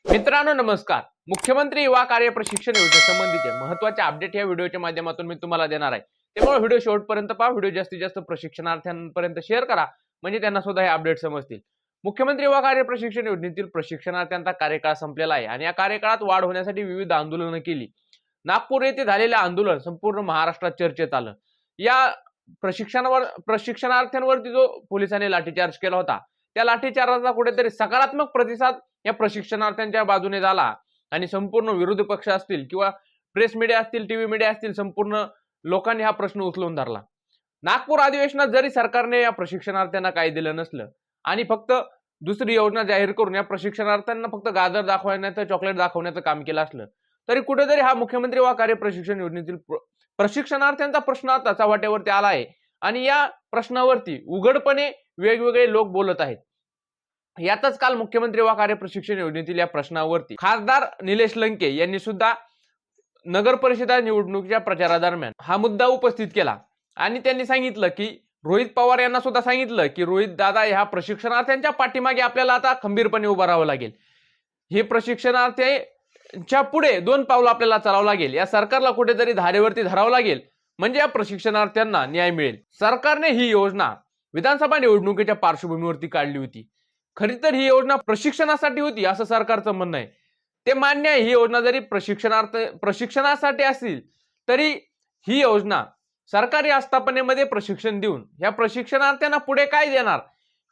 मित्रांनो नमस्कार. मुख्यमंत्री युवा कार्य प्रशिक्षण योजनेसंबंधीचे महत्त्वाचे अपडेट या व्हिडिओच्या माध्यमातून मी तुम्हाला देणार आहे. त्यामुळे व्हिडिओ शेवटपर्यंत पहा. व्हिडिओ जास्तीत जास्त प्रशिक्षणार्थ्यांपर्यंत शेअर करा म्हणजे त्यांना सुद्धा हे अपडेट समजतील. मुख्यमंत्री युवा कार्य प्रशिक्षण योजनेतील प्रशिक्षणार्थ्यांचा कार्यकाळ संपलेला आहे आणि या कार्यकाळात वाढ होण्यासाठी विविध आंदोलनं केली. नागपूर येथे झालेले आंदोलन संपूर्ण महाराष्ट्रात चर्चेत आलं. या प्रशिक्षणार्थ्यांवरती जो पोलिसांनी लाठीचार्ज केला होता त्या लाठीचार्जाचा कुठेतरी सकारात्मक प्रतिसाद या प्रशिक्षणार्थ्यांच्या बाजूने झाला आणि संपूर्ण विरोधी पक्ष असतील किंवा प्रेस मीडिया असतील, टीव्ही मीडिया असतील, संपूर्ण लोकांनी हा प्रश्न उचलून धरला. नागपूर अधिवेशनात जरी सरकारने या प्रशिक्षणार्थ्यांना काही दिलं नसलं आणि फक्त दुसरी योजना जाहीर करून या प्रशिक्षणार्थ्यांना फक्त गाजर दाखवण्याचं, चॉकलेट दाखवण्याचं काम केलं असलं तरी कुठेतरी हा मुख्यमंत्री वा कार्य प्रशिक्षण योजनेतील प्रशिक्षणार्थ्यांचा प्रश्न आता चव्हाट्यावरती आला आहे आणि या प्रश्नावरती उघडपणे वेगवेगळे लोक बोलत आहेत. यातच काल मुख्यमंत्री वा कार्य प्रशिक्षण योजनेतील या प्रश्नावरती खासदार निलेश लंके यांनी सुद्धा नगर परिषदा निवडणुकीच्या प्रचारादरम्यान हा मुद्दा उपस्थित केला आणि त्यांनी सांगितलं की रोहित पवार यांना सुद्धा सांगितलं की रोहित दादा ह्या प्रशिक्षणार्थ्यांच्या पाठीमागे आपल्याला आता खंबीरपणे उभं राहावं लागेल. हे प्रशिक्षणार्थ्यांच्या पुढे 2 पावलं आपल्याला चालावं लागेल. या सरकारला कुठेतरी धारेवरती धरावं लागेल म्हणजे या प्रशिक्षणार्थ्यांना न्याय मिळेल. सरकारने ही योजना विधानसभा निवडणुकीच्या पार्श्वभूमीवरती काढली होती. खरी तर ही योजना प्रशिक्षणासाठी होती असं सरकारचं म्हणणं आहे. ते मान्य आहे, ही योजना जरी प्रशिक्षणासाठी असतील तरी ही योजना सरकारी आस्थापनेमध्ये प्रशिक्षण देऊन या प्रशिक्षणार्थ्यांना पुढे काय देणार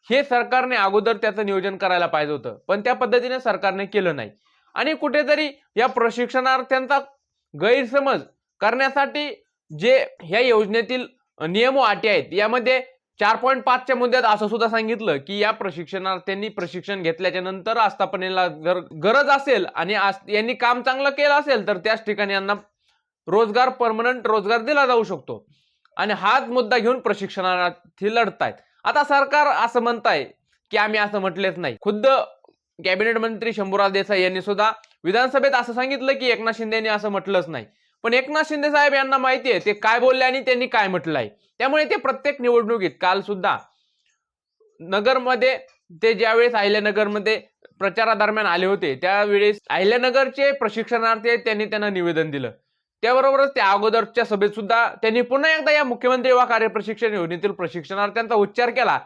हे सरकारने अगोदर त्याचं नियोजन करायला पाहिजे होतं, पण त्या पद्धतीने सरकारने केलं नाही. आणि कुठेतरी या प्रशिक्षणार्थ्यांचा गैरसमज करण्यासाठी जे ह्या योजनेतील नियम व अटी आहेत यामध्ये 4.5 च्या मुद्द्यात असं सुद्धा सांगितलं की या प्रशिक्षणार्थ्यांनी प्रशिक्षण घेतल्याच्या नंतर आस्थापनेला जर गरज असेल आणि यांनी काम चांगलं केलं असेल तर त्याच ठिकाणी यांना रोजगार, परमनंट रोजगार दिला जाऊ शकतो. आणि हाच मुद्दा घेऊन प्रशिक्षणार्थी लढतायत. आता सरकार असं म्हणताय की आम्ही असं म्हटलेच नाही. खुद्द कॅबिनेट मंत्री शंभूराज देसाई यांनी सुद्धा विधानसभेत असं सांगितलं की एकनाथ शिंदे यांनी असं म्हटलंच नाही. पण एकनाथ शिंदे साहेब यांना माहिती आहे ते काय बोलले आणि त्यांनी काय म्हटलं आहे. त्यामुळे ते प्रत्येक निवडणुकीत काल सुद्धा नगरमध्ये ते ज्यावेळेस अहिल्यानगरमध्ये प्रचारादरम्यान आले होते त्यावेळेस अहिल्यानगरचे प्रशिक्षणार्थी आहेत त्यांनी त्यांना निवेदन दिलं. त्याबरोबरच त्या अगोदरच्या सभेत सुद्धा त्यांनी पुन्हा एकदा या मुख्यमंत्री वा कार्य प्रशिक्षण योजनेतील प्रशिक्षणार्थ्यांचा उच्चार केला.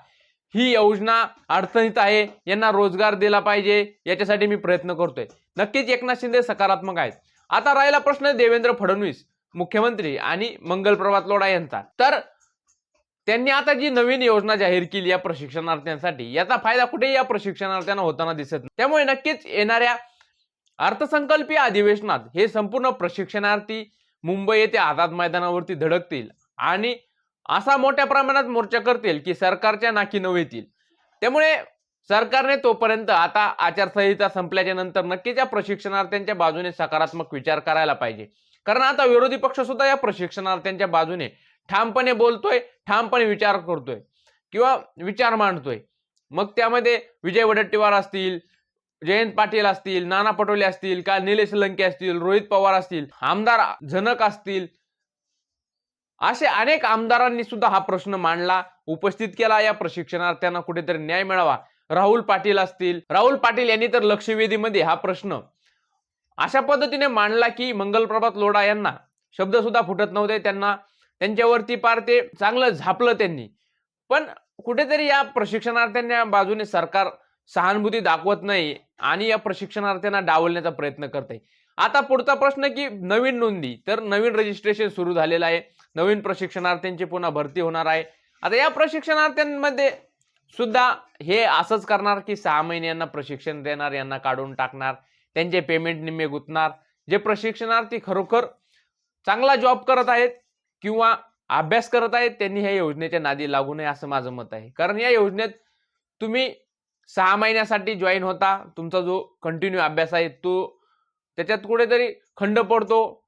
ही योजना अडचणीत आहे, यांना रोजगार दिला पाहिजे, याच्यासाठी मी प्रयत्न करतोय. नक्कीच एकनाथ शिंदे सकारात्मक आहेत. आता राहिला प्रश्न देवेंद्र फडणवीस मुख्यमंत्री आणि मंगल प्रभात लोढा यांचा. तर त्यांनी आता जी नवीन योजना जाहीर केली या प्रशिक्षणार्थ्यांसाठी याचा फायदा कुठेही या प्रशिक्षणार्थ्यांना होताना दिसत नाही. त्यामुळे नक्कीच येणाऱ्या अर्थसंकल्पीय अधिवेशनात हे संपूर्ण प्रशिक्षणार्थी मुंबई येथे आझाद मैदानावरती धडकतील आणि असा मोठ्या प्रमाणात मोर्चा करतील की सरकारच्या नाकी नऊ येतील. त्यामुळे सरकारने तोपर्यंत आता आचारसंहिता संपल्याच्या नंतर नक्कीच या प्रशिक्षणार्थ्यांच्या बाजूने सकारात्मक विचार करायला पाहिजे. कारण आता विरोधी पक्ष सुद्धा या प्रशिक्षणार्थ्यांच्या बाजूने ठामपणे बोलतोय, ठामपणे विचार करतोय किंवा विचार मांडतोय. मग त्यामध्ये विजय वडेट्टीवार असतील, जयंत पाटील असतील, नाना पटोले असतील, का निलेश लंके असतील, रोहित पवार असतील, आमदार जनक असतील, असे अनेक आमदारांनी सुद्धा हा प्रश्न मांडला, उपस्थित केला. या प्रशिक्षणार्थ्यांना कुठेतरी न्याय मिळावा. राहुल पाटील असतील, राहुल पाटील यांनी तर लक्षवेधीमध्ये हा प्रश्न अशा पद्धतीने मांडला की मंगल प्रभात लोढा यांना शब्द सुद्धा फुटत नव्हते. त्यांच्यावरती पार ते चांगलं झापलं त्यांनी. पण कुठेतरी या प्रशिक्षणार्थ्यांच्या बाजूने सरकार सहानुभूती दाखवत नाही आणि या प्रशिक्षणार्थ्यांना डावलण्याचा प्रयत्न करते. आता पुढचा प्रश्न की नवीन नोंदी, तर नवीन रजिस्ट्रेशन सुरू झालेलं आहे. नवीन प्रशिक्षणार्थ्यांची पुन्हा भरती होणार आहे. आता या प्रशिक्षणार्थ्यांमध्ये सुद्धा हे असंच करणार की 6 महिन्यांना प्रशिक्षण देणार, यांना काढून टाकणार, त्यांचे पेमेंट निम्मे गुंतणार. जे प्रशिक्षणार्थी खरोखर चांगला जॉब करत आहेत किंवा अभ्यास करत आहेत त्यांनी ह्या योजनेच्या नादी लागू नये असं माझं मत आहे. कारण या योजनेत तुम्ही 6 महिन्यासाठी जॉईन होता, तुमचा जो कंटिन्यू अभ्यास आहे तो त्याच्यात कुठेतरी खंड पडतो.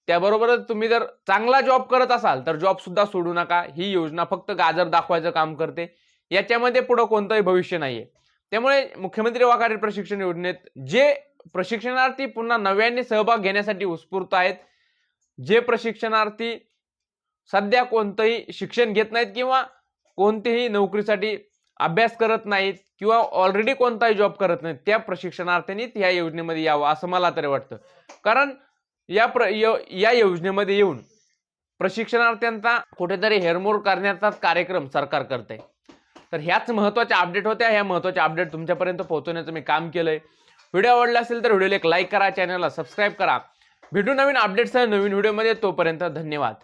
त्याबरोबरच तुम्ही जर चांगला जॉब करत असाल तर जॉब सुद्धा सोडू नका. ही योजना फक्त गाजर दाखवायचं काम करते, याच्यामध्ये पुढे कोणतंही भविष्य नाहीये. त्यामुळे मुख्यमंत्री वा कार्य प्रशिक्षण योजनेत जे प्रशिक्षणार्थी पुन्हा नव्याने सहभाग घेण्यासाठी उत्स्फूर्त आहेत, जे प्रशिक्षणार्थी सध्या कोणतंही शिक्षण घेत नाहीत किंवा कोणतेही नोकरीसाठी अभ्यास करत नाहीत किंवा ऑलरेडी कोणताही जॉब करत नाहीत त्या प्रशिक्षणार्थ्यांनी ह्या योजनेमध्ये यावं असं मला तरी वाटतं. कारण या योजनेमध्ये येऊन प्रशिक्षणार्थ्यांचा कुठेतरी हेरमोड करण्याचा कार्यक्रम सरकार करते. तर ह्याच महत्त्वाच्या अपडेट होत्या. ह्या महत्त्वाच्या अपडेट तुमच्यापर्यंत पोहोचवण्याचं मी काम केलंय. व्हिडिओ आवडला असेल तर व्हिडिओला एक लाईक करा, चॅनलला सबस्क्राईब करा. भेटू नवीन अपडेट्ससह नवीन व्हिडिओमध्ये. तोपर्यंत धन्यवाद.